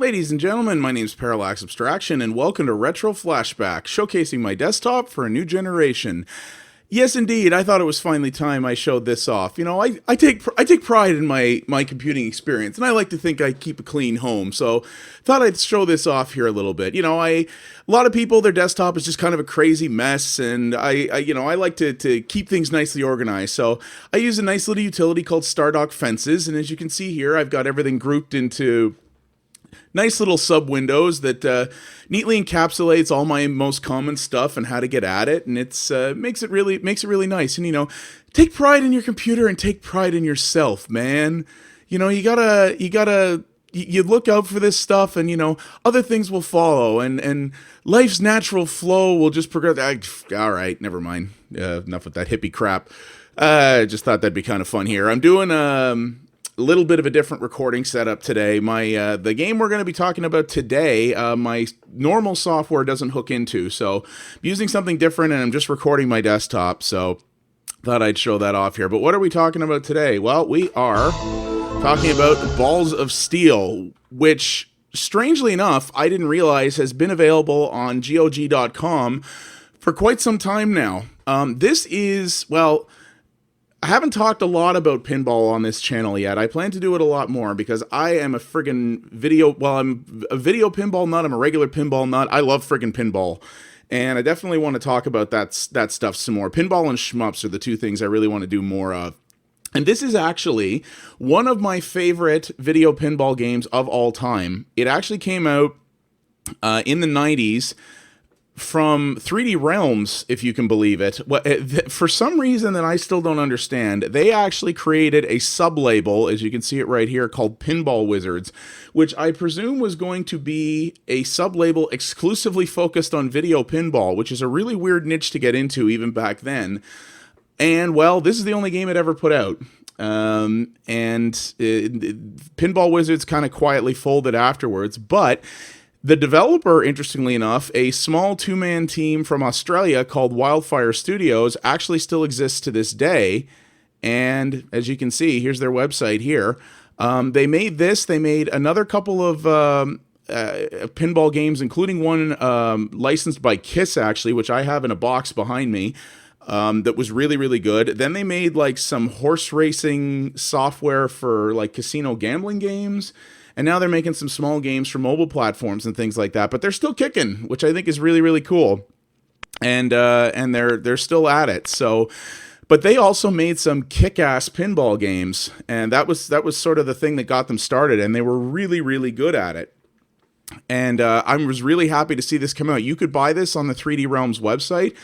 Ladies and gentlemen, my name is Parallax Abstraction, and welcome to Retro Flashback, showcasing my desktop for a new generation. Yes, indeed, I thought it was finally time I showed this off. You know, I take pride in my computing experience, and I like to think I keep a clean home, so thought I'd show this off here a little bit. You know, a lot of people, their desktop is just kind of a crazy mess, and I like to keep things nicely organized, so I use a nice little utility called Stardock Fences, and as you can see here, I've got everything grouped into nice little sub windows that neatly encapsulates all my most common stuff and how to get at it, and it's makes it really nice. And you know, take pride in your computer and take pride in yourself, man. You know, you look out for this stuff, and you know other things will follow, and life's natural flow will just progress. All right, never mind. Enough with that hippie crap. Just thought that'd be kind of fun here. I'm doing a little bit of a different recording setup today. The game we're going to be talking about today, my normal software doesn't hook into, so I'm using something different, and I'm just recording my desktop, so thought I'd show that off here. But what are we talking about today? Well, we are talking about Balls of Steel, which, strangely enough, I didn't realize has been available on GOG.com for quite some time now. This is, well, I haven't talked a lot about pinball on this channel yet. I plan to do it a lot more because I am a friggin' I'm a video pinball nut. I'm a regular pinball nut. I love friggin' pinball. And I definitely want to talk about that stuff some more. Pinball and shmups are the two things I really want to do more of. And this is actually one of my favorite video pinball games of all time. It actually came out in the 90s. From 3D Realms, if you can believe it. For some reason that I still don't understand, they actually created a sub-label, as you can see it right here, called Pinball Wizards, which I presume was going to be a sub-label exclusively focused on video pinball, which is a really weird niche to get into even back then. And, well, this is the only game it ever put out. Pinball Wizards kind of quietly folded afterwards, but the developer, interestingly enough, a small two-man team from Australia called Wildfire Studios, actually still exists to this day. And as you can see, here's their website here. They made this. They made another couple of pinball games, including one licensed by Kiss, actually, which I have in a box behind me. That was really, really good. Then they made like some horse racing software for like casino gambling games. And now they're making some small games for mobile platforms and things like that. But they're still kicking, which I think is really, really cool. And they're still at it. So, but they also made some kick-ass pinball games, and that was sort of the thing that got them started. And they were really, really good at it. And I was really happy to see this come out. You could buy this on the 3D Realms website,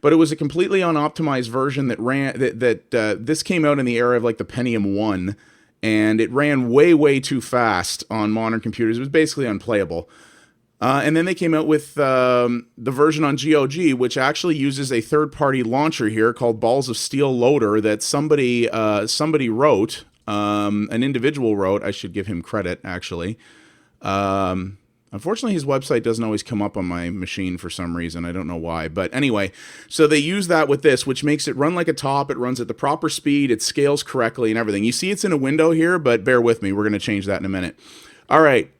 but it was a completely unoptimized version that ran. This came out in the era of like the Pentium 1. And it ran way, way too fast on modern computers. It was basically unplayable. And then they came out with the version on GOG, which actually uses a third-party launcher here called Balls of Steel Loader that somebody wrote, an individual wrote. I should give him credit, actually. Unfortunately, his website doesn't always come up on my machine for some reason. I don't know why. But anyway, so they use that with this, which makes it run like a top. It runs at the proper speed. It scales correctly and everything. You see it's in a window here, but bear with me. We're going to change that in a minute. All right.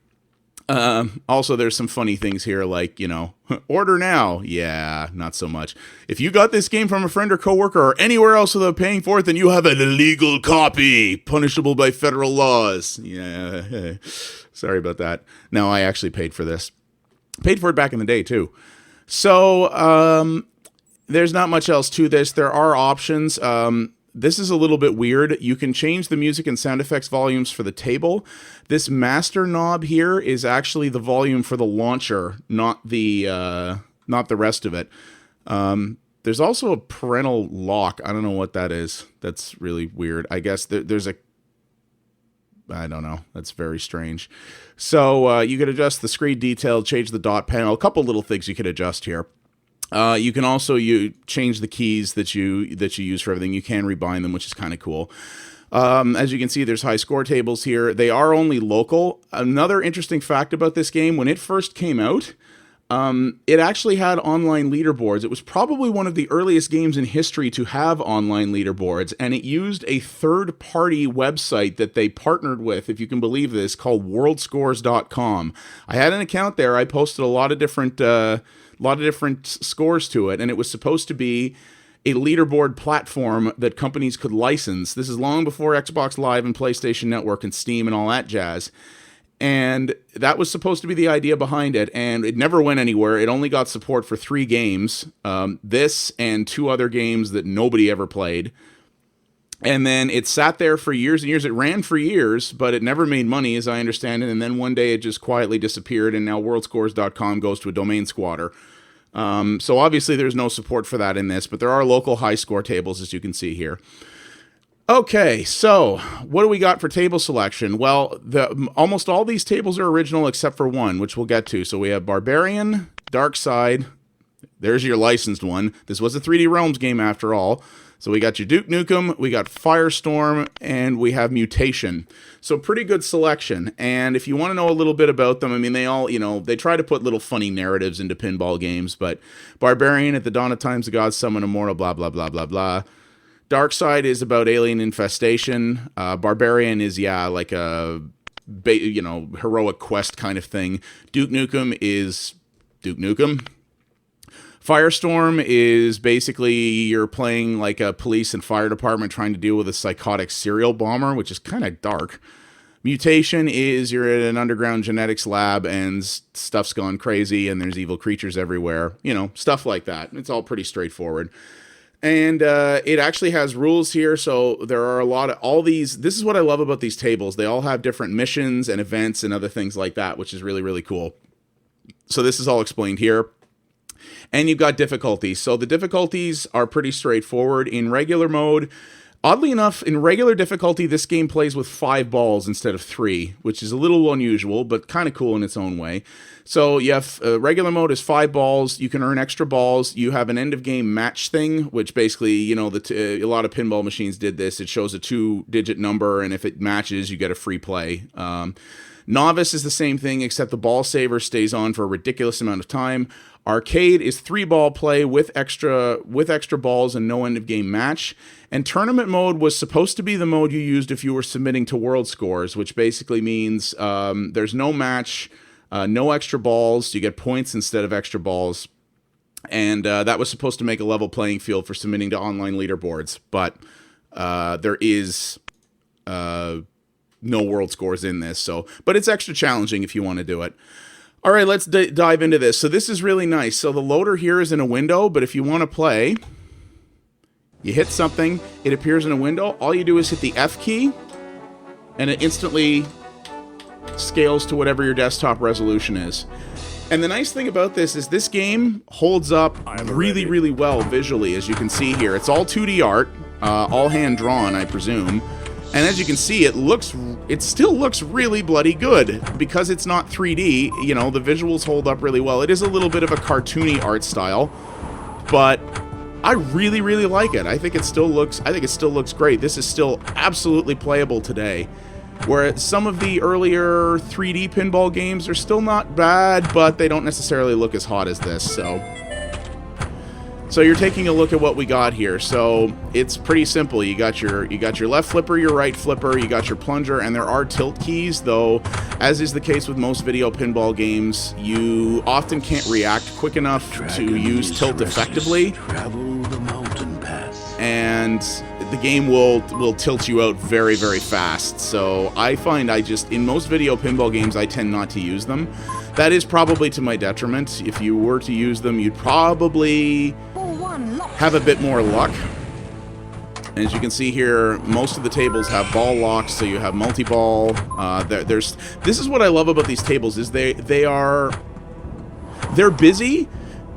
Also, there's some funny things here like, you know, order now. Yeah, not so much. If you got this game from a friend or coworker or anywhere else without paying for it, then you have an illegal copy, punishable by federal laws. Yeah, sorry about that. No, I actually paid for this. Paid for it back in the day, too. So, there's not much else to this. There are options. This is a little bit weird. You can change the music and sound effects volumes for the table. This master knob here is actually the volume for the launcher, not the rest of it. There's also a parental lock. I don't know what that is. That's really weird. I guess there's a... I don't know. That's very strange. So you could adjust the screen detail, change the dot panel. A couple little things you could adjust here. You can also change the keys that you use for everything. You can rebind them, which is kind of cool. As you can see, there's high score tables here. They are only local. Another interesting fact about this game, when it first came out, It actually had online leaderboards. It was probably one of the earliest games in history to have online leaderboards, and it used a third-party website that they partnered with, if you can believe this, called worldscores.com. I had an account there. I posted a lot of different scores to it, and it was supposed to be a leaderboard platform that companies could license. This is long before Xbox Live and PlayStation Network and Steam and all that jazz. And that was supposed to be the idea behind it, and it never went anywhere. It only got support for 3 games, this and 2 other games that nobody ever played. And then it sat there for years and years. It ran for years, but it never made money, as I understand it. And then one day it just quietly disappeared, and now worldscores.com goes to a domain squatter. So obviously there's no support for that in this, but there are local high score tables, as you can see here. Okay, so what do we got for table selection? Well, almost all these tables are original except for one, which we'll get to. So we have Barbarian, Dark Side. There's your licensed one. This was a 3D Realms game after all. So we got your Duke Nukem, we got Firestorm, and we have Mutation. So pretty good selection. And if you want to know a little bit about them, I mean, they all, they try to put little funny narratives into pinball games, but Barbarian, at the dawn of times, the gods summon immortal, blah, blah, blah, blah, blah. Dark Side is about alien infestation. Barbarian is, like a, heroic quest kind of thing. Duke Nukem is Duke Nukem. Firestorm is basically you're playing like a police and fire department trying to deal with a psychotic serial bomber, which is kind of dark. Mutation is you're in an underground genetics lab and stuff's gone crazy and there's evil creatures everywhere. Stuff like that. It's all pretty straightforward. And it actually has rules here, so there are a lot of all these. This is what I love about these tables. They all have different missions and events and other things like that, which is really, really cool. So this is all explained here. And you've got difficulties. So the difficulties are pretty straightforward. In regular mode, oddly enough, in regular difficulty, this game plays with 5 balls instead of 3, which is a little unusual, but kind of cool in its own way. So you have regular mode is 5 balls. You can earn extra balls. You have an end of game match thing, which basically, a lot of pinball machines did this. It shows a 2-digit number, and if it matches, you get a free play. Novice is the same thing, except the ball saver stays on for a ridiculous amount of time. Arcade is 3-ball play with extra balls and no end of game match. And tournament mode was supposed to be the mode you used if you were submitting to world scores, which basically means there's no match, no extra balls. You get points instead of extra balls. And that was supposed to make a level playing field for submitting to online leaderboards. But there is no world scores in this. But it's extra challenging if you want to do it. All right, let's dive into this. So this is really nice. So the loader here is in a window, but if you want to play, you hit something, it appears in a window. All you do is hit the F key, and it instantly scales to whatever your desktop resolution is. And the nice thing about this is this game holds up really, really well visually, as you can see here. It's all 2D art, all hand-drawn, I presume. And as you can see, it still looks really bloody good. Because it's not 3D, the visuals hold up really well. It is a little bit of a cartoony art style, but I really, really like it. I think it still looks great. This is still absolutely playable today. Where some of the earlier 3D pinball games are still not bad, but they don't necessarily look as hot as this, So you're taking a look at what we got here. So it's pretty simple. You got your left flipper, your right flipper, you got your plunger, and there are tilt keys, though, as is the case with most video pinball games, you often can't react quick enough to use tilt effectively. Travel the mountain path. And the game will tilt you out very, very fast. So I find in most video pinball games, I tend not to use them. That is probably to my detriment. If you were to use them, you'd probably have a bit more luck. And as you can see here, most of the tables have ball locks, so you have multi-ball. This is what I love about these tables is they're busy,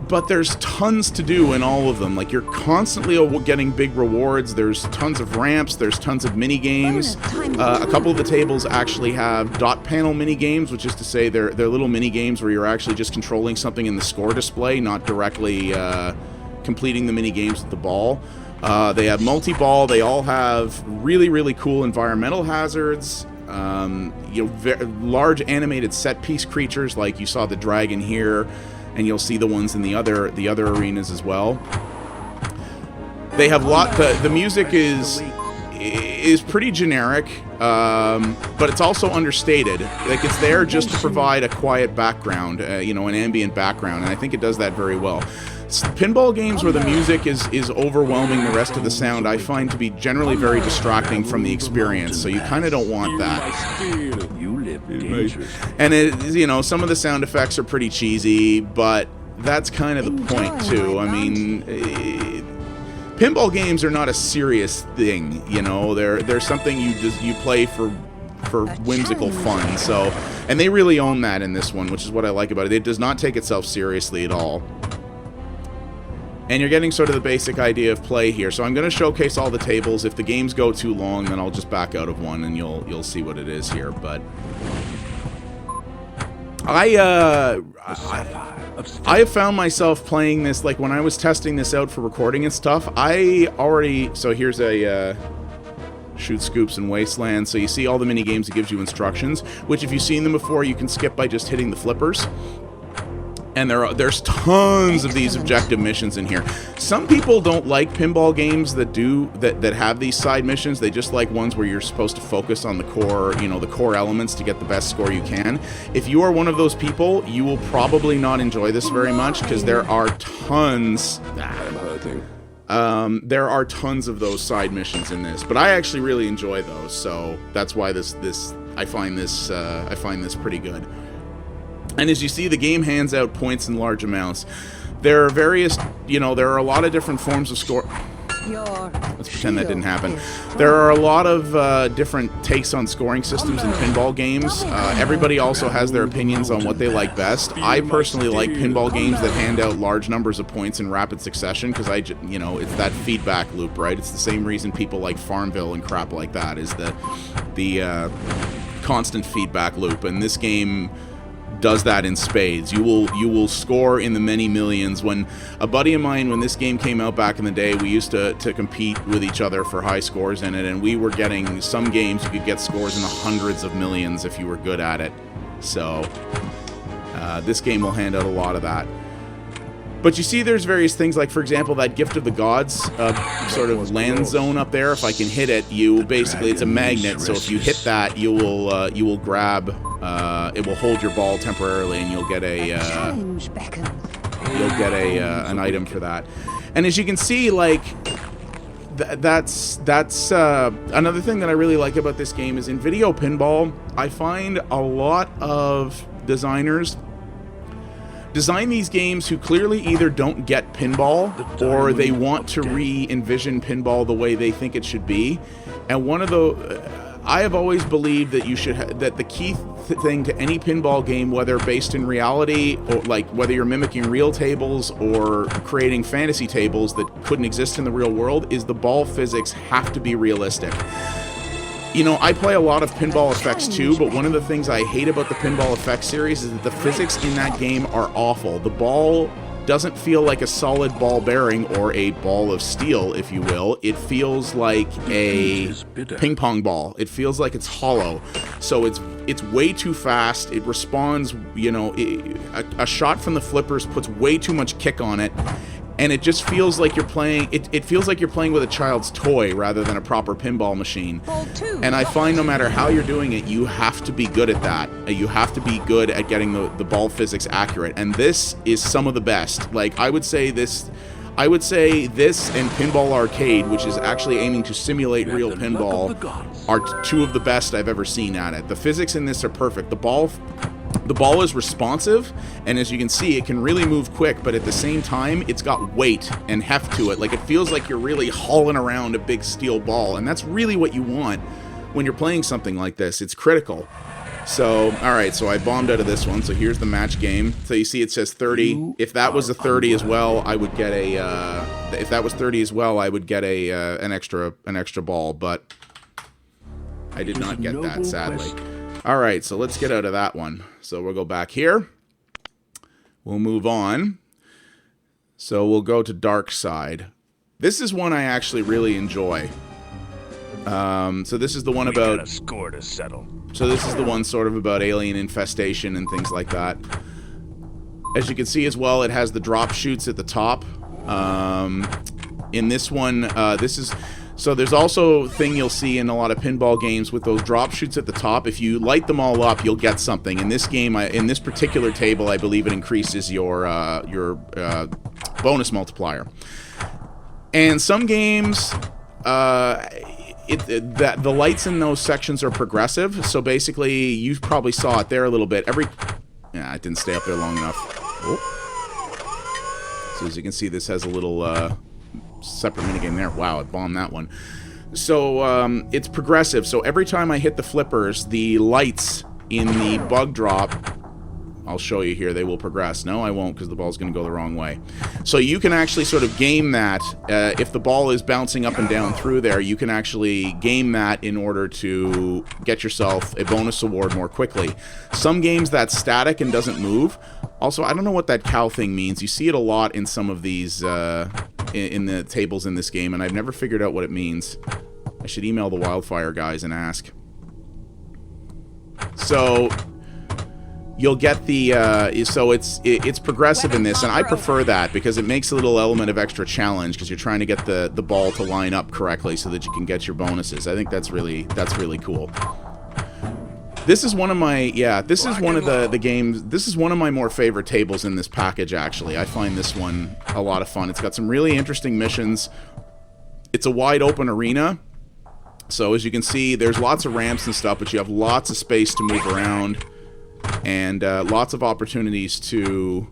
but there's tons to do in all of them. Like, you're constantly getting big rewards. There's tons of ramps. There's tons of mini games. A couple of the tables actually have dot panel mini games, which is to say they're little mini games where you're actually just controlling something in the score display, not directly completing the mini games with the ball. They have multi-ball. They all have really, really cool environmental hazards. Large animated set piece creatures, like you saw the dragon here. and you'll see the ones in the other arenas as well. They have the music is pretty generic, but it's also understated. Like, it's there just to provide a quiet background, you know, an ambient background, and I think it does that very well. Pinball games where the music is overwhelming the rest of the sound, I find to be generally very distracting from the experience, so you kind of don't want that. And you know, some of the sound effects are pretty cheesy, but that's kind of the point too. I mean, pinball games are not a serious thing, you know. They're something you play for whimsical fun. So, and they really own that in this one, which is what I like about it. It does not take itself seriously at all. And you're getting sort of the basic idea of play here. So I'm going to showcase all the tables. If the games go too long, then I'll just back out of one and you'll see what it is here. But I have found myself playing this, like when I was testing this out for recording and stuff, so here's a Shoot Scoops and Wasteland. So you see all the mini games, it gives you instructions, which if you've seen them before, you can skip by just hitting the flippers. And there's tons of these objective missions in here. Some people don't like pinball games that have these side missions. They just like ones where you're supposed to focus on the core, you know, the core elements to get the best score you can. If you are one of those people, you will probably not enjoy this very much, because there are tons. There are tons of those side missions in this, but I actually really enjoy those. So that's why I find this pretty good. And as you see, the game hands out points in large amounts. There are various, you know, there are a lot of different forms of score. Let's pretend that didn't happen. There are a lot of different takes on scoring systems in pinball games. Everybody also has their opinions on what they like best. I personally like pinball games that hand out large numbers of points in rapid succession, because you know, it's that feedback loop, right? It's the same reason people like Farmville and crap like that, is the constant feedback loop. And this game does that in spades. You will score in the many millions. When a buddy of mine, when this game came out back in the day, we used to compete with each other for high scores in it, and we were getting, some games you could get scores in the hundreds of millions if you were good at it. So this game will hand out a lot of that. But you see there's various things, like, for example, that Gift of the Gods sort of land zone up there. If I can hit it, basically, it's a magnet, so if you hit that, you will grab, it will hold your ball temporarily, and you'll get an item for that. And as you can see, like, that's another thing that I really like about this game is in video pinball, I find a lot of designers design these games who clearly either don't get pinball or they want to re-envision pinball the way they think it should be. And one of the I have always believed that that the key thing to any pinball game, whether based in reality or like whether you're mimicking real tables or creating fantasy tables that couldn't exist in the real world, is the ball physics have to be realistic. You know, I play a lot of Pinball Effects too, but one of the things I hate about the Pinball Effects series is that the physics in that game are awful. The ball doesn't feel like a solid ball bearing or a ball of steel, if you will. It feels like a ping pong ball. It feels like it's hollow. So it's way too fast. It responds, you know, a shot from the flippers puts way too much kick on it. And it just feels like you're playing, it feels like you're playing with a child's toy rather than a proper pinball machine. And I find no matter how you're doing it, you have to be good at that. You have to be good at getting the ball physics accurate. And this is some of the best. Like, I would say this and Pinball Arcade, which is actually aiming to simulate real pinball, are two of the best I've ever seen at it. The physics in this are perfect. The ball is responsive, and as you can see, it can really move quick, but at the same time, it's got weight and heft to it. Like, it feels like you're really hauling around a big steel ball, and that's really what you want when you're playing something like this. It's critical. So, alright, so I bombed out of this one, so here's the match game. So you see it says 30. If that was a 30 as well, I would get if that was 30 as well, I would get an extra ball, but I did not get that, sadly. Alright, so let's get out of that one. So we'll go back here. We'll move on. So we'll go to Dark Side. This is one I actually really enjoy. So this is the one about... a score to settle. So this is the one sort of about alien infestation and things like that. As you can see as well, it has the drop chutes at the top. In this one, so there's also a thing you'll see in a lot of pinball games with those drop chutes at the top. If you light them all up, you'll get something. In this game, in this particular table, I believe it increases your bonus multiplier. And some games, the lights in those sections are progressive. So basically, you probably saw it there a little bit. Yeah, it didn't stay up there long enough. Oh. So as you can see, this has a little separate minigame there. Wow, it bombed that one. So it's progressive. So every time I hit the flippers, the lights in the bug drop, I'll show you here, they will progress. No, I won't, because the ball's going to go the wrong way. So you can actually sort of game that. If the ball is bouncing up and down through there, you can actually game that in order to get yourself a bonus award more quickly. Some games that's static and doesn't move. Also, I don't know what that cow thing means. You see it a lot in some of these, in the tables in this game, and I've never figured out what it means. I should email the Wildfire guys and ask. So you'll get the, so it's progressive in this, and I prefer that because it makes a little element of extra challenge because you're trying to get the ball to line up correctly so that you can get your bonuses. I think that's really cool. This is one of my, this is one of the games, this is one of my more favorite tables in this package, actually. I find this one a lot of fun. It's got some really interesting missions. It's a wide open arena. So as you can see, there's lots of ramps and stuff, but you have lots of space to move around. And lots of opportunities to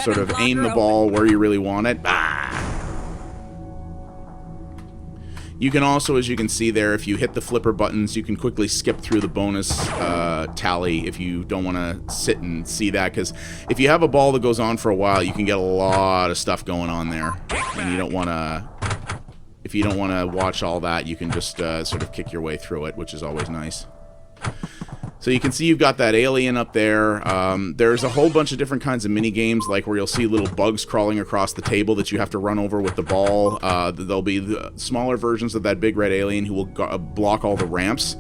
sort of aim the ball where you really want it. You can also, as you can see there, if you hit the flipper buttons, you can quickly skip through the bonus tally if you don't want to sit and see that. Because if you have a ball that goes on for a while, you can get a lot of stuff going on there. And you don't want to... If you don't want to watch all that, you can just sort of kick your way through it, which is always nice. So you can see you've got that alien up there. There's a whole bunch of different kinds of mini games, like where you'll see little bugs crawling across the table that you have to run over with the ball. There'll be the smaller versions of that big red alien who will block all the ramps,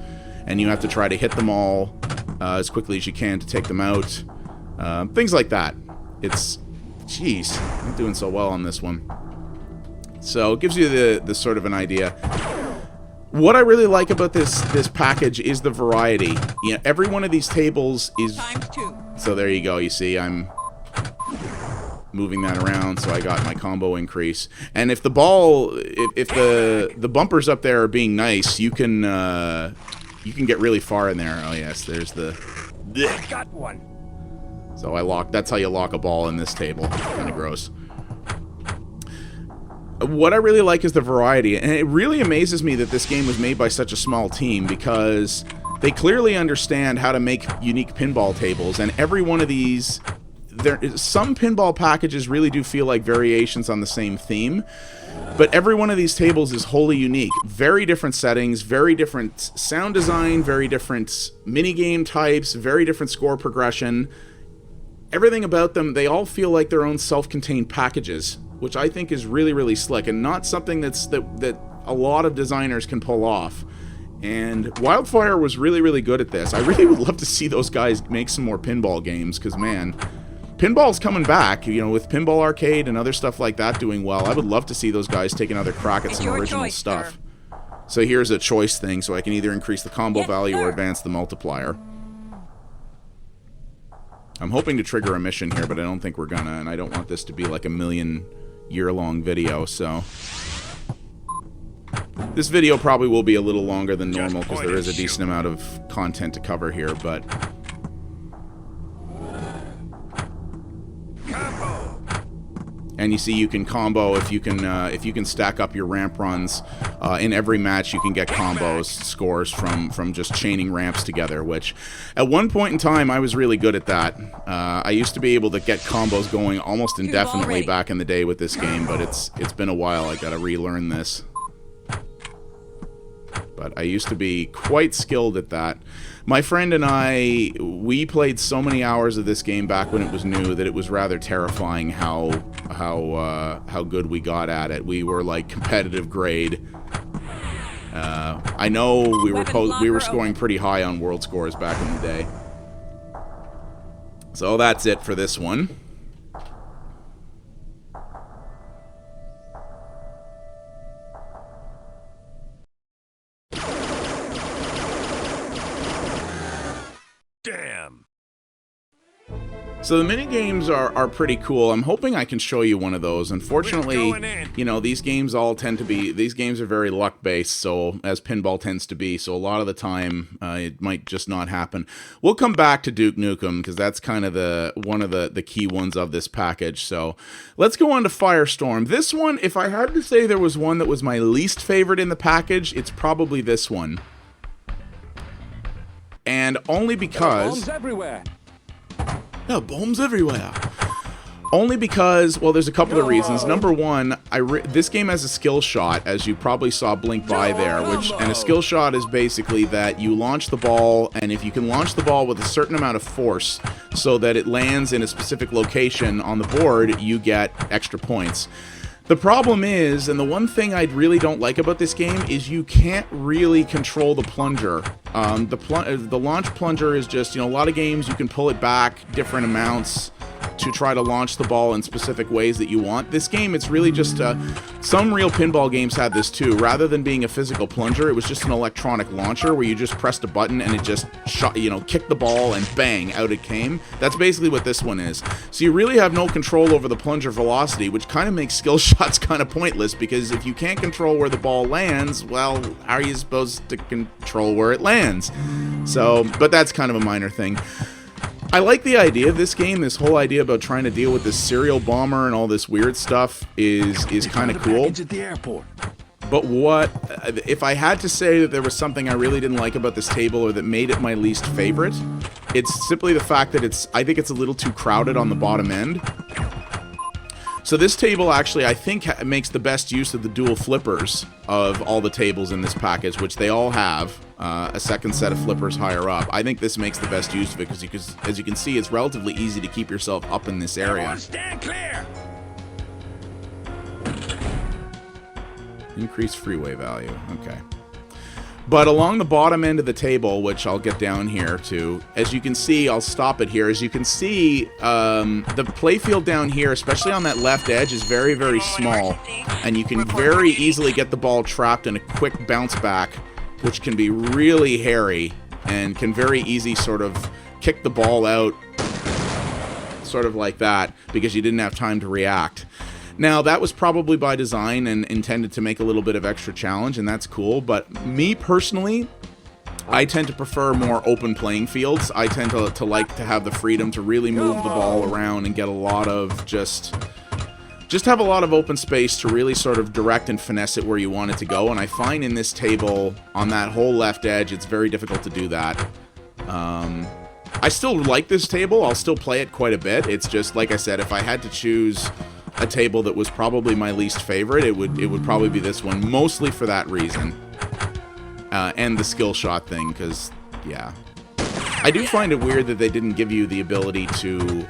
and you have to try to hit them all as quickly as you can to take them out. Things like that. Jeez, I'm doing so well on this one. So it gives you the sort of an idea. What I really like about this package is the variety. You know, every one of these tables is... ×2. So there you go. You see, I'm moving that around, so I got my combo increase. And if the ball, if the bumpers up there are being nice, you can get really far in there. Oh yes, there's the... I got one. So that's how you lock a ball in this table. Kind of gross. What I really like is the variety, and it really amazes me that this game was made by such a small team because they clearly understand how to make unique pinball tables, and every one of these, some pinball packages really do feel like variations on the same theme, but every one of these tables is wholly unique. Very different settings, very different sound design, very different minigame types, very different score progression. Everything about them, they all feel like their own self-contained packages, which I think is really, really slick, and not something that a lot of designers can pull off. And Wildfire was really, really good at this. I really would love to see those guys make some more pinball games, because, man, pinball's coming back, you know, with Pinball Arcade and other stuff like that doing well. I would love to see those guys take another crack at some original stuff. So here's a choice thing, so I can either increase the combo value or advance the multiplier. I'm hoping to trigger a mission here, but I don't think we're gonna, and I don't want this to be like a million-year-long video, so... This video probably will be a little longer than normal, because there is a decent amount of content to cover here, but... And you see, you can combo if you can stack up your ramp runs. In every match, you can get combos, scores from just chaining ramps together. Which, at one point in time, I was really good at that. I used to be able to get combos going almost indefinitely back in the day with this game, but it's been a while. I got to relearn this. But I used to be quite skilled at that. My friend and I, we played so many hours of this game back when it was new that it was rather terrifying how good we got at it. We were like competitive grade. I know we were scoring pretty high on world scores back in the day. So that's it for this one. So the mini games are pretty cool. I'm hoping I can show you one of those. Unfortunately, you know, these games all tend to be, these games are very luck based, so as pinball tends to be, so a lot of the time it might just not happen. We'll come back to Duke Nukem because that's kind of one of the key ones of this package. So let's go on to Firestorm. This one, if I had to say there was one that was my least favorite in the package, it's probably this one. And only because... Bombs everywhere. Yeah, bombs everywhere. Only because, well, there's a couple of reasons. Number one, this game has a skill shot, as you probably saw blink by there, and a skill shot is basically that you launch the ball, and if you can launch the ball with a certain amount of force so that it lands in a specific location on the board, you get extra points. The problem is, and the one thing I really don't like about this game, is you can't really control the plunger. The launch plunger is just, you know, a lot of games you can pull it back different amounts to try to launch the ball in specific ways that you want. This game, it's really just, some real pinball games had this too. Rather than being a physical plunger, it was just an electronic launcher where you just pressed a button and it just shot, you know, kicked the ball and bang, out it came. That's basically what this one is. So you really have no control over the plunger velocity, which kind of makes skill shots kind of pointless, because if you can't control where the ball lands, well, how are you supposed to control where it lands? So, but that's kind of a minor thing. I like the idea of this game. This whole idea about trying to deal with this serial bomber and all this weird stuff is kind of cool. At the airport. But what, if I had to say that there was something I really didn't like about this table, or that made it my least favorite, it's simply the fact that I think it's a little too crowded on the bottom end. So this table actually, I think, makes the best use of the dual flippers of all the tables in this package, which they all have a second set of flippers higher up. I think this makes the best use of it because, as you can see, it's relatively easy to keep yourself up in this area. Stand clear. Increase freeway value. Okay. But along the bottom end of the table, which I'll get down here to, as you can see, I'll stop it here. As you can see, the playfield down here, especially on that left edge, is very, very small. And you can very easily get the ball trapped in a quick bounce back, which can be really hairy and can very easy sort of kick the ball out, sort of like that, because you didn't have time to react. Now, that was probably by design and intended to make a little bit of extra challenge, and that's cool, but me personally, I tend to prefer more open playing fields. I tend to like to have the freedom to really move the ball around and get a lot of just have a lot of open space to really sort of direct and finesse it where you want it to go, and I find in this table, on that whole left edge, it's very difficult to do that. I still like this table. I'll still play it quite a bit. It's just, like I said, if I had to choose a table that was probably my least favorite, it would probably be this one, mostly for that reason. And the skill shot thing, because, yeah. I do find it weird that they didn't give you the ability to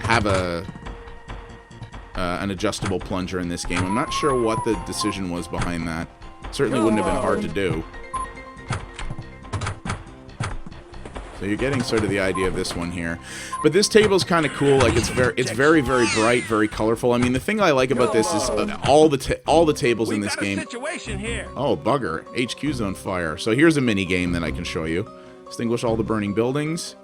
have an adjustable plunger in this game. I'm not sure what the decision was behind that. Certainly wouldn't have been hard to do. So you're getting sort of the idea of this one here. But this table's kind of cool. Like, it's very, very bright, very colorful. I mean, the thing I like about this is all the tables in this game. Oh, bugger. HQ's on fire. So here's a mini game that I can show you. Extinguish all the burning buildings.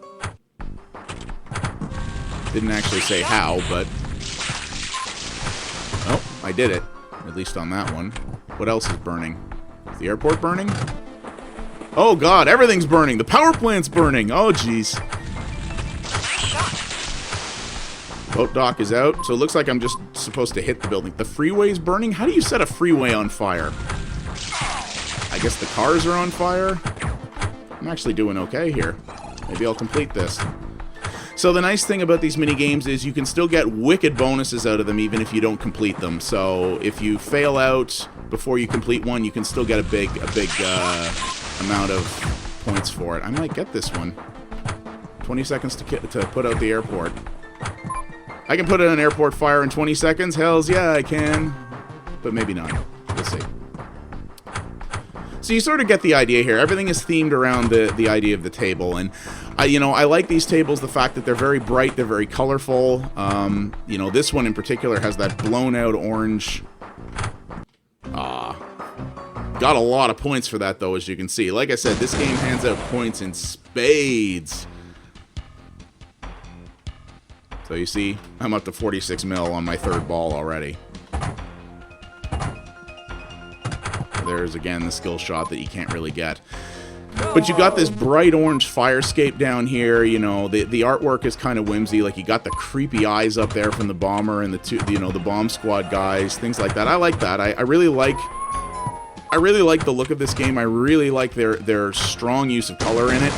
Didn't actually say how, but... Oh, I did it. At least on that one. What else is burning? Is the airport burning? Oh god, everything's burning. The power plant's burning. Oh jeez. Boat dock is out, so it looks like I'm just supposed to hit the building. The freeway's burning? How do you set a freeway on fire? I guess the cars are on fire? I'm actually doing okay here. Maybe I'll complete this. So the nice thing about these mini games is you can still get wicked bonuses out of them even if you don't complete them. So if you fail out before you complete one, you can still get a big amount of points for it. I might get this one. 20 seconds to put out the airport. I can put out an airport fire in 20 seconds? Hells yeah, I can. But maybe not. We'll see. So you sort of get the idea here. Everything is themed around the idea of the table. And, I like these tables, the fact that they're very bright, they're very colorful. This one in particular has that blown out orange. Got a lot of points for that, though, as you can see. Like I said, this game hands out points in spades. So you see, I'm up to 46 mil on my third ball already. There's, again, the skill shot that you can't really get. But you got this bright orange firescape down here. You know, the artwork is kind of whimsy. Like, you got the creepy eyes up there from the bomber and the bomb squad guys, things like that. I like that. I really like the look of this game. I really like their strong use of color in it.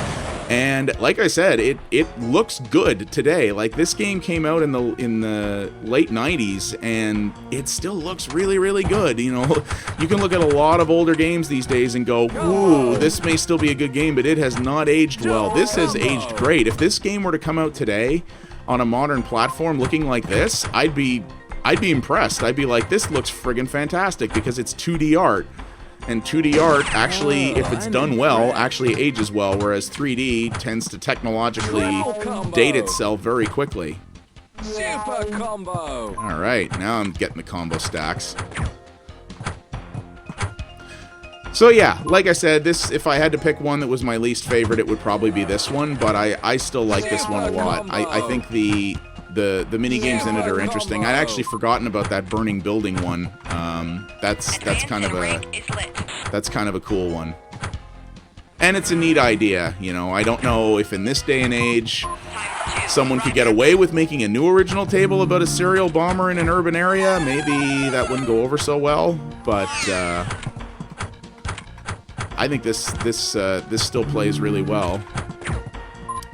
And like I said, it looks good today. Like, this game came out in the late 90s, and it still looks really, really good. You know, you can look at a lot of older games these days and go, ooh, this may still be a good game, but it has not aged well. This has aged great. If this game were to come out today on a modern platform looking like this, I'd be impressed. I'd be like, this looks friggin' fantastic, because it's 2D art. And 2D art, actually, if it's done well, actually ages well, whereas 3D tends to technologically date itself very quickly. Super combo! Alright, now I'm getting the combo stacks. So yeah, like I said, this, if I had to pick one that was my least favorite, it would probably be this one, but I still like this one a lot. I think the mini-games in it are interesting. I'd actually forgotten about that burning building one. That's kind of a cool one. And it's a neat idea, you know. I don't know if in this day and age someone could get away with making a new original table about a serial bomber in an urban area. Maybe that wouldn't go over so well, but I think this still plays really well.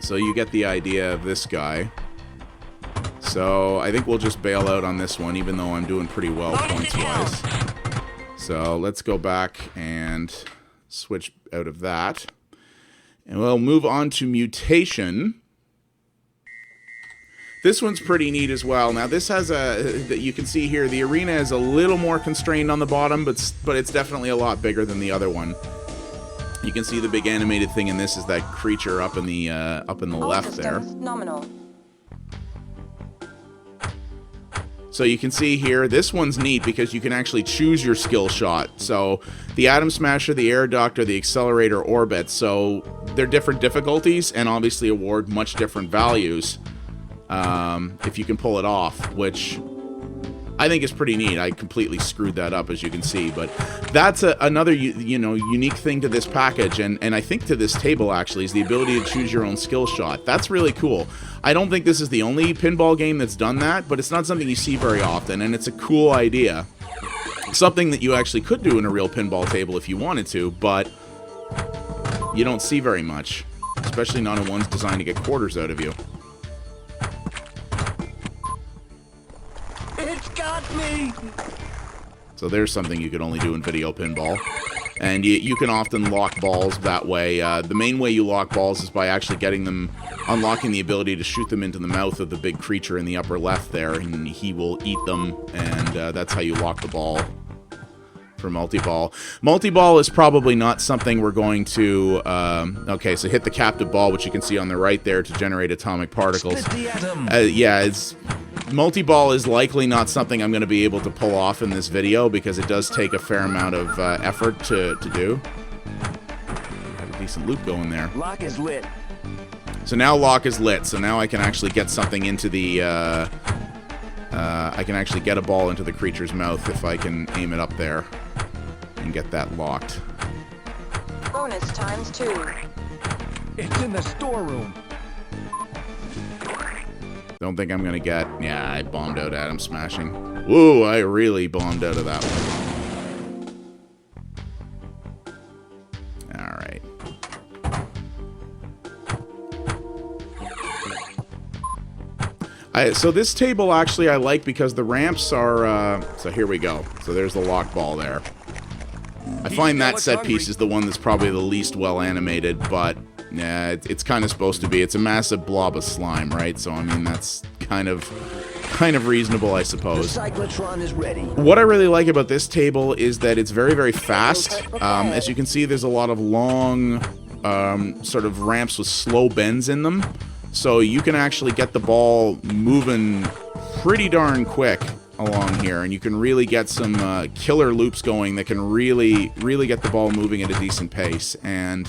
So you get the idea of this guy. So I think we'll just bail out on this one, even though I'm doing pretty well points-wise. So let's go back and switch out of that. And we'll move on to Mutation. This one's pretty neat as well. Now this has that you can see here, the arena is a little more constrained on the bottom, but it's definitely a lot bigger than the other one. You can see the big animated thing in this is that creature up in the left there. Nominal. So you can see here, this one's neat because you can actually choose your skill shot. So the Atom Smasher, the Air Ductor, the Accelerator, Orbit. So they're different difficulties and obviously award much different values if you can pull it off, which I think is pretty neat. I completely screwed that up, as you can see, but that's another unique thing to this package, and I think to this table actually, is the ability to choose your own skill shot. That's really cool. I don't think this is the only pinball game that's done that, but it's not something you see very often, and it's a cool idea. Something that you actually could do in a real pinball table if you wanted to, but you don't see very much, especially not in ones designed to get quarters out of you. It's got me! So there's something you could only do in video pinball. And you can often lock balls that way. The main way you lock balls is by actually unlocking the ability to shoot them into the mouth of the big creature in the upper left there, and he will eat them, and that's how you lock the ball for multi-ball. Multi-ball is probably not something we're going to... okay, so hit the captive ball, which you can see on the right there, to generate atomic particles. Yeah, multi-ball is likely not something I'm going to be able to pull off in this video, because it does take a fair amount of effort to do. Have a decent loop going there. Lock is lit. So now lock is lit, so now I can actually get something into the... I can actually get a ball into the creature's mouth if I can aim it up there and get that locked. Bonus ×2. It's in the storeroom. Don't think I'm gonna get... Yeah, I bombed out Atom Smashing. Woo, I really bombed out of that one. Alright. So this table, actually, I like because the ramps are... so here we go. So there's the lock ball there. I find that set piece is the one that's probably the least well animated, but... Yeah, it's kind of supposed to be. It's a massive blob of slime, right? So, I mean, that's kind of reasonable, I suppose. The cyclotron is ready. What I really like about this table is that it's very, very fast. As you can see, there's a lot of long sort of ramps with slow bends in them. So you can actually get the ball moving pretty darn quick along here, and you can really get some killer loops going that can really, really get the ball moving at a decent pace. And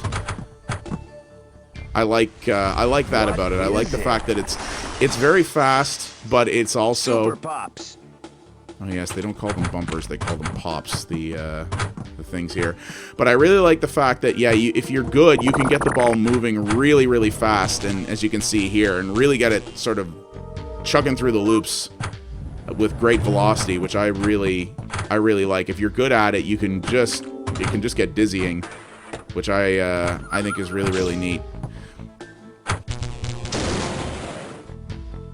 I like that about it. I like the fact that It's very fast, but it's also... Super pops. Oh yes, they don't call them bumpers, they call them pops, the things here. But I really like the fact that, yeah, if you're good, you can get the ball moving really, really fast, and as you can see here, and really get it sort of chugging through the loops with great velocity, which I really like. If you're good at it, it can just get dizzying, which I think is really, really neat.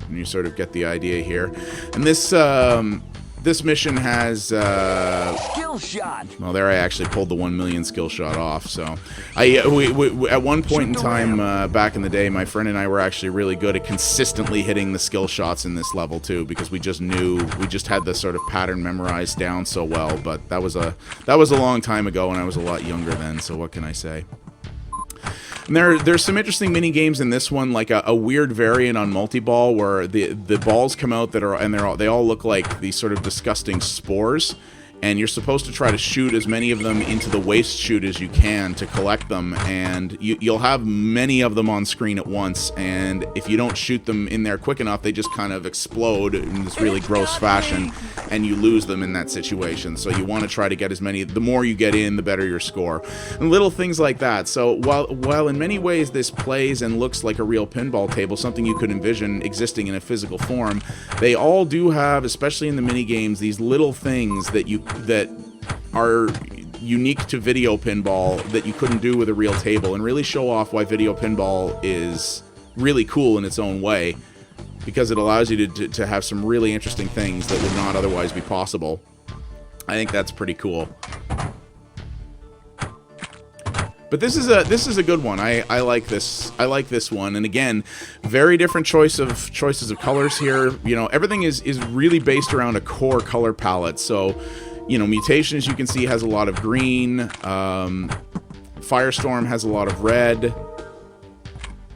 And you sort of get the idea here. And this mission has Skill shot. well, there I actually pulled the 1 million skill shot off. So we at one point in time back in the day, my friend and I were actually really good at consistently hitting the skill shots in this level too, because we just had the sort of pattern memorized down so well. But that was a long time ago, and I was a lot younger then, so what can I say? And there's some interesting mini games in this one, like a weird variant on multi-ball where the balls come out they all look like these sort of disgusting spores, and you're supposed to try to shoot as many of them into the waste chute as you can to collect them, and you'll have many of them on screen at once, and if you don't shoot them in there quick enough, they just kind of explode in this really gross fashion, and you lose them in that situation. So you want to try to get as many, the more you get in, the better your score. And little things like that. So while in many ways this plays and looks like a real pinball table, something you could envision existing in a physical form, they all do have, especially in the mini games, these little things that are unique to video pinball that you couldn't do with a real table, and really show off why video pinball is really cool in its own way, because it allows you to have some really interesting things that would not otherwise be possible. I think that's pretty cool. But this is a good one. I like this. I like this one. And again, very different choices of colors here. You know, everything is really based around a core color palette. So, you know, Mutation, as you can see, has a lot of green. Firestorm has a lot of red.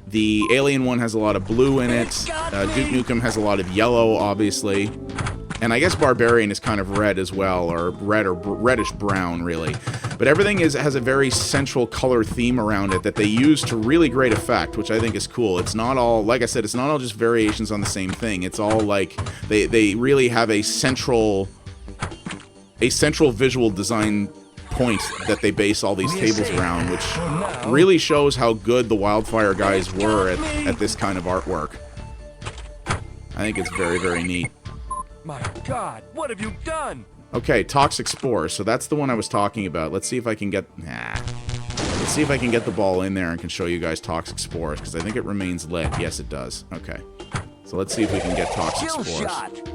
The Alien one has a lot of blue in it. Duke Nukem has a lot of yellow, obviously. And I guess Barbarian is kind of red as well, or red or reddish brown, really. But everything has a very central color theme around it that they use to really great effect, which I think is cool. It's not all, like I said, it's not all just variations on the same thing. It's all like they really have a central visual design point that they base all these tables around, which really shows how good the Wildfire guys were at this kind of artwork. I think it's very, very neat. My God, what have you done? Okay, Toxic Spores. So that's the one I was talking about. Let's see if I can get... Let's see if I can get the ball in there and can show you guys Toxic Spores, because I think it remains lit. Yes, it does. Okay. So let's see if we can get Toxic Skill Spores. shot.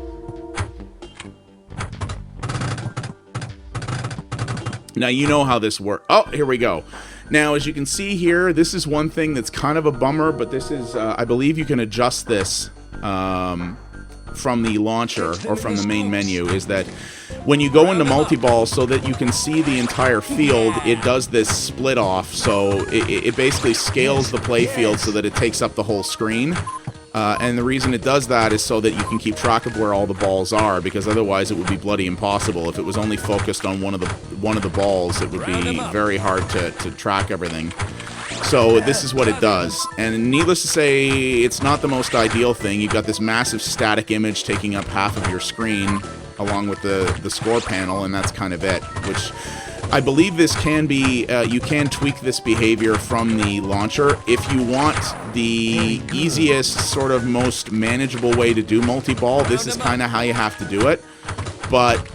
Now, you know how this works. Oh, here we go. Now, as you can see here, this is one thing that's kind of a bummer, but this is... I believe you can adjust this... from the launcher or from the main menu, is that when you go into multi-ball, so that you can see the entire field, it does this split off, so it basically scales the play field so that it takes up the whole screen. And the reason it does that is so that you can keep track of where all the balls are, because otherwise it would be bloody impossible. If it was only focused on one of the balls, it would be very hard to track everything. So this is what it does, and needless to say, it's not the most ideal thing. You've got this massive static image taking up half of your screen, along with the score panel, and that's kind of it, which I believe this can be, you can tweak this behavior from the launcher. If you want the easiest, sort of most manageable way to do multi-ball, this is kind of how you have to do it, but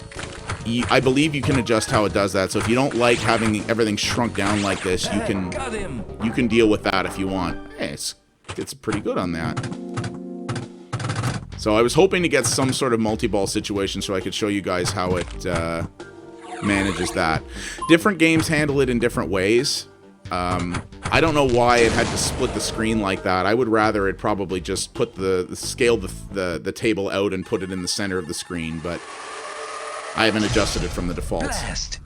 I believe you can adjust how it does that. So if you don't like having everything shrunk down like this, you can deal with that if you want. Hey, it's pretty good on that. So I was hoping to get some sort of multi-ball situation so I could show you guys how it manages that. Different games handle it in different ways. I don't know why it had to split the screen like that. I would rather it probably just put scale the table out and put it in the center of the screen, but I haven't adjusted it from the defaults.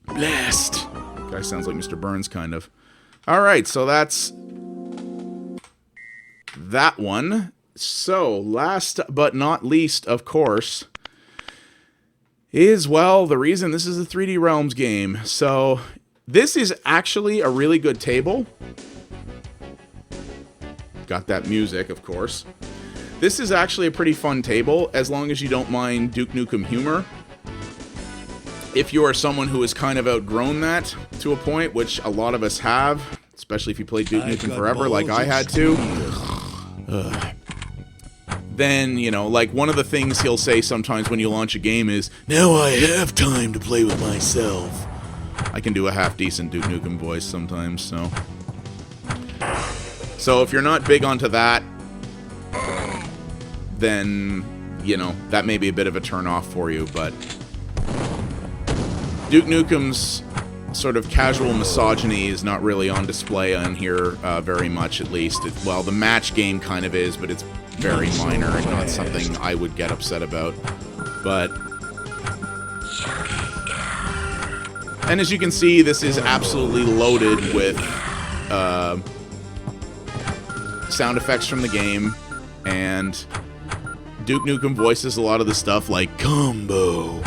Blast! Guy sounds like Mr. Burns, kind of. Alright, so that's that one. So, last but not least, of course, is, well, the reason this is a 3D Realms game. So, this is actually a really good table. Got that music, of course. This is actually a pretty fun table, as long as you don't mind Duke Nukem humor. If you are someone who has kind of outgrown that to a point, which a lot of us have, especially if you played Duke Nukem forever like I had to, then, you know, like one of the things he'll say sometimes when you launch a game is, "Now I have time to play with myself." I can do a half-decent Duke Nukem voice sometimes, so... So if you're not big onto that, then, you know, that may be a bit of a turn-off for you, but... Duke Nukem's sort of casual misogyny is not really on display on here very much, at least. Well, the match game kind of is, but it's very minor and not something I would get upset about. But... And as you can see, this is absolutely loaded with sound effects from the game, and Duke Nukem voices a lot of the stuff like combo,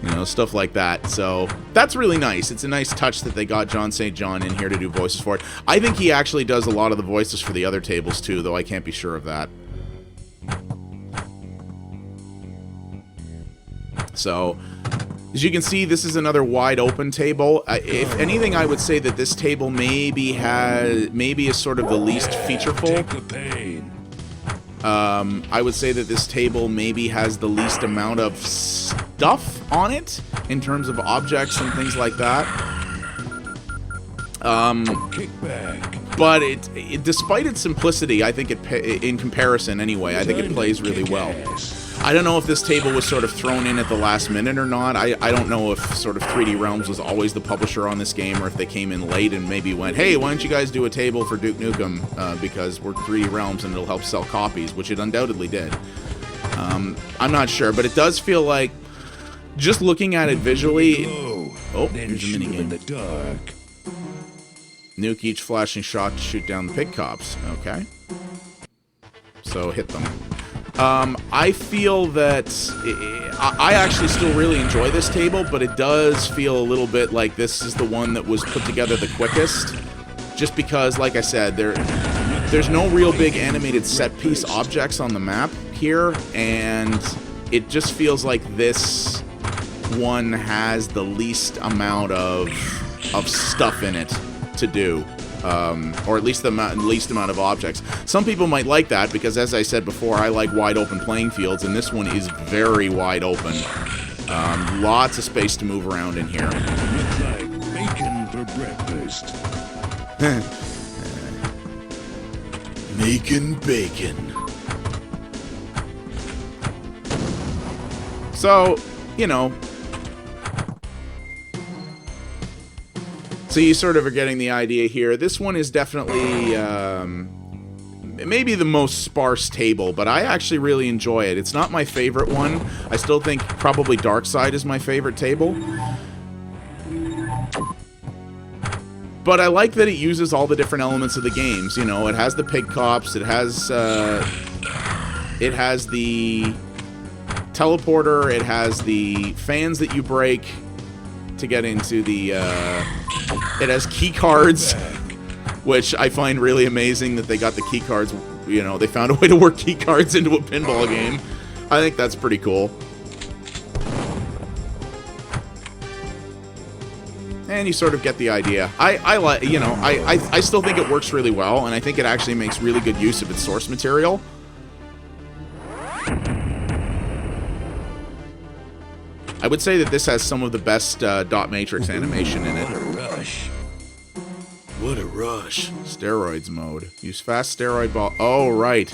you know, stuff like that. So that's really nice. It's a nice touch that they got John St. John in here to do voices for it. I think he actually does a lot of the voices for the other tables too, though I can't be sure of that. So, as you can see, this is another wide open table. If anything, I would say that this table maybe is sort of the least featureful. I would say that this table maybe has the least amount of stuff on it in terms of objects and things like that. But despite its simplicity, I think in comparison anyway, I think it plays really well. I don't know if this table was sort of thrown in at the last minute or not. I don't know if sort of 3D Realms was always the publisher on this game, or if they came in late and maybe went, "Hey, why don't you guys do a table for Duke Nukem because we're 3D Realms and it'll help sell copies," which it undoubtedly did. I'm not sure, but it does feel like, just looking at it visually... Oh, here's a minigame. Nuke each flashing shot to shoot down the pig cops. Okay. So hit them. I feel that I actually still really enjoy this table, but it does feel a little bit like this is the one that was put together the quickest, just because, like I said, there's no real big animated set piece objects on the map here, and it just feels like this one has the least amount of stuff in it to do. Or at least the least amount of objects. Some people might like that because, as I said before, I like wide open playing fields, and this one is very wide open. Lots of space to move around in here. Like bacon for breakfast. Making bacon. So, you know... So you sort of are getting the idea here. This one is definitely maybe the most sparse table, but I actually really enjoy it. It's not my favorite one. I still think probably Dark Side is my favorite table. But I like that it uses all the different elements of the games. You know, it has the pig cops, it has the teleporter, it has the fans that you break to get into the... it has key cards, which I find really amazing that they got the key cards. You know, they found a way to work key cards into a pinball game. I think that's pretty cool. And you sort of get the idea. I like, you know, I still think it works really well, and I think it actually makes really good use of its source material. I would say that this has some of the best dot matrix animation in it. What a rush. What a rush. Steroids mode. Use fast steroid ball. Oh, right.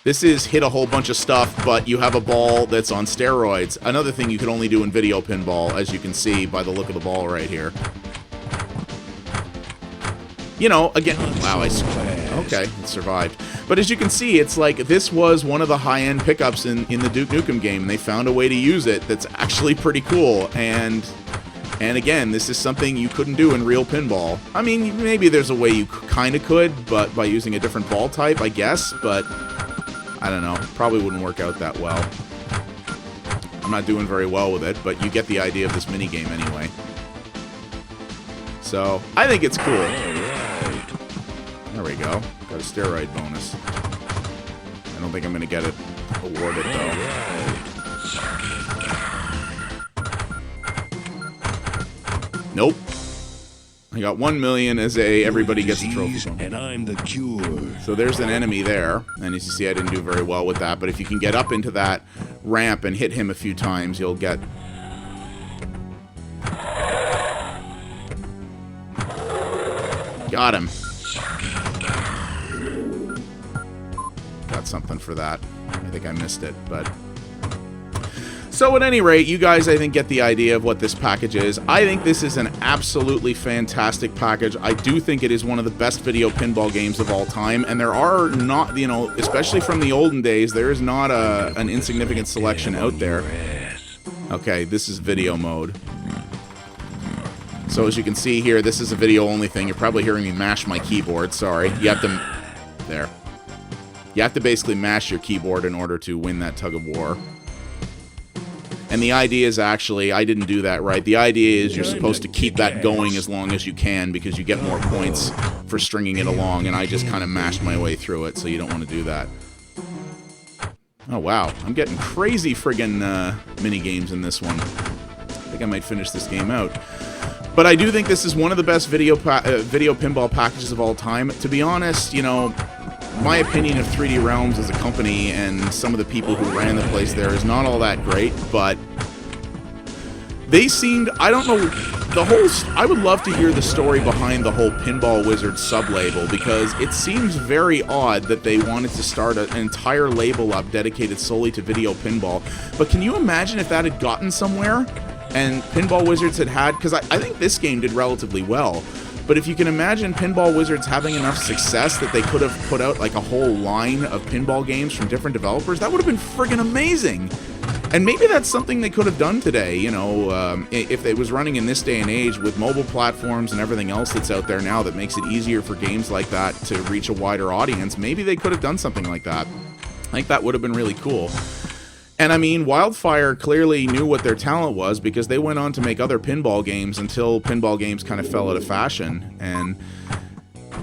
This is hit a whole bunch of stuff, but you have a ball that's on steroids. Another thing you can only do in video pinball, as you can see by the look of the ball right here. You know, again... Wow, okay, it survived. But as you can see, it's like this was one of the high-end pickups in the Duke Nukem game. They found a way to use it that's actually pretty cool. And again, this is something you couldn't do in real pinball. I mean, maybe there's a way you kind of could, but by using a different ball type, I guess. But I don't know. Probably wouldn't work out that well. I'm not doing very well with it, but you get the idea of this minigame anyway. So, I think it's cool. There we go. Got a steroid bonus. don't think I'm going to get it awarded, though. Nope. I got 1 million as everybody gets a trophy. And I'm the cure. So there's an enemy there, and as you see, I didn't do very well with that, but if you can get up into that ramp and hit him a few times, you'll get... Got him. Got something for that. I think I missed it, but... So at any rate, you guys, I think, get the idea of what this package is. I think this is an absolutely fantastic package. I do think it is one of the best video pinball games of all time, and there are not, you know, especially from the olden days, there is not an insignificant selection out there. Okay, this is video mode. So as you can see here, this is a video-only thing. You're probably hearing me mash my keyboard, sorry. You have to... There. You have to basically mash your keyboard in order to win that tug of war. And the idea is actually, I didn't do that right. The idea is you're supposed to keep that going as long as you can because you get more points for stringing it along, and I just kind of mashed my way through it, so you don't want to do that. Oh, wow. I'm getting crazy friggin' mini-games in this one. I think I might finish this game out. But I do think this is one of the best video pinball packages of all time. To be honest, you know, my opinion of 3D Realms as a company and some of the people who ran the place there is not all that great, but they seemed, I don't know, the whole, I would love to hear the story behind the whole Pinball Wizard sub-label, because it seems very odd that they wanted to start an entire label up dedicated solely to video pinball. But can you imagine if that had gotten somewhere and Pinball Wizards had, because I think this game did relatively well, but if you can imagine Pinball Wizards having enough success that they could have put out like a whole line of pinball games from different developers, that would have been friggin' amazing. And maybe that's something they could have done today, you know, if it was running in this day and age with mobile platforms and everything else that's out there now that makes it easier for games like that to reach a wider audience, maybe they could have done something like that. I think that would have been really cool. And I mean, Wildfire clearly knew what their talent was, because they went on to make other pinball games until pinball games kind of fell out of fashion. And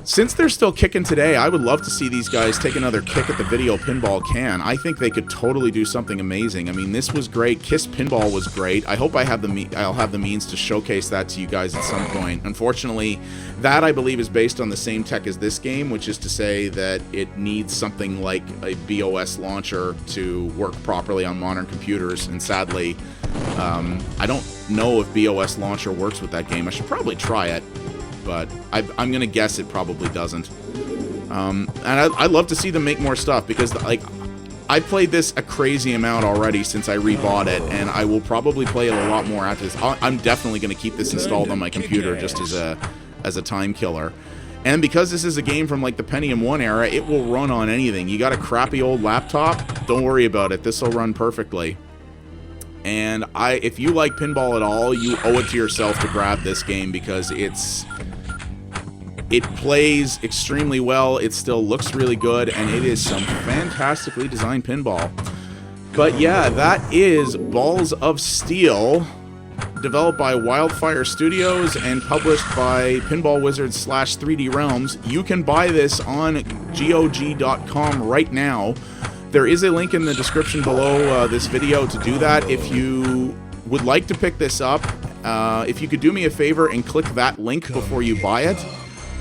since they're still kicking today, I would love to see these guys take another kick at the video pinball can. I think they could totally do something amazing. I mean, this was great. Kiss Pinball was great. I hope I'll have the means to showcase that to you guys at some point. Unfortunately, that I believe is based on the same tech as this game, which is to say that it needs something like a BOS launcher to work properly on modern computers. And sadly, I don't know if BOS launcher works with that game. I should probably try it, but I'm gonna guess it probably doesn't. And I'd love to see them make more stuff, because like I've played this a crazy amount already since I rebought it, and I will probably play it a lot more after this. I'm definitely gonna keep this installed on my computer just as a time killer. And because this is a game from like the Pentium 1 era, it will run on anything. You got a crappy old laptop? Don't worry about it. This will run perfectly. And if you like pinball at all, you owe it to yourself to grab this game, because it plays extremely well, it still looks really good, and it is some fantastically designed pinball. But yeah, that is Balls of Steel, developed by Wildfire Studios and published by Pinball Wizards / 3D Realms. You can buy this on GOG.com right now. There is a link in the description below this video to do that. If you would like to pick this up, if you could do me a favor and click that link before you buy it.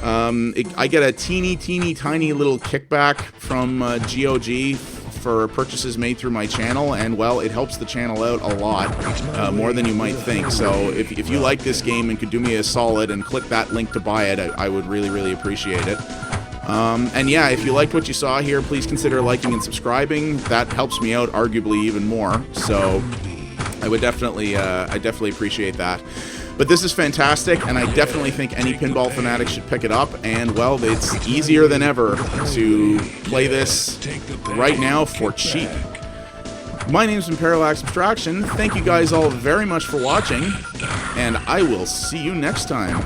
I get a teeny tiny little kickback from GOG for purchases made through my channel, and well, it helps the channel out a lot, more than you might think. So if you like this game and could do me a solid and click that link to buy it, I would really appreciate it. And yeah, if you liked what you saw here, please consider liking and subscribing. That helps me out arguably even more. So I would definitely appreciate that. But this is fantastic, and I definitely think any pinball fanatic should pick it up. And well, it's easier than ever to play this right now for cheap. My name's been Parallax Abstraction. Thank you guys all very much for watching, and I will see you next time.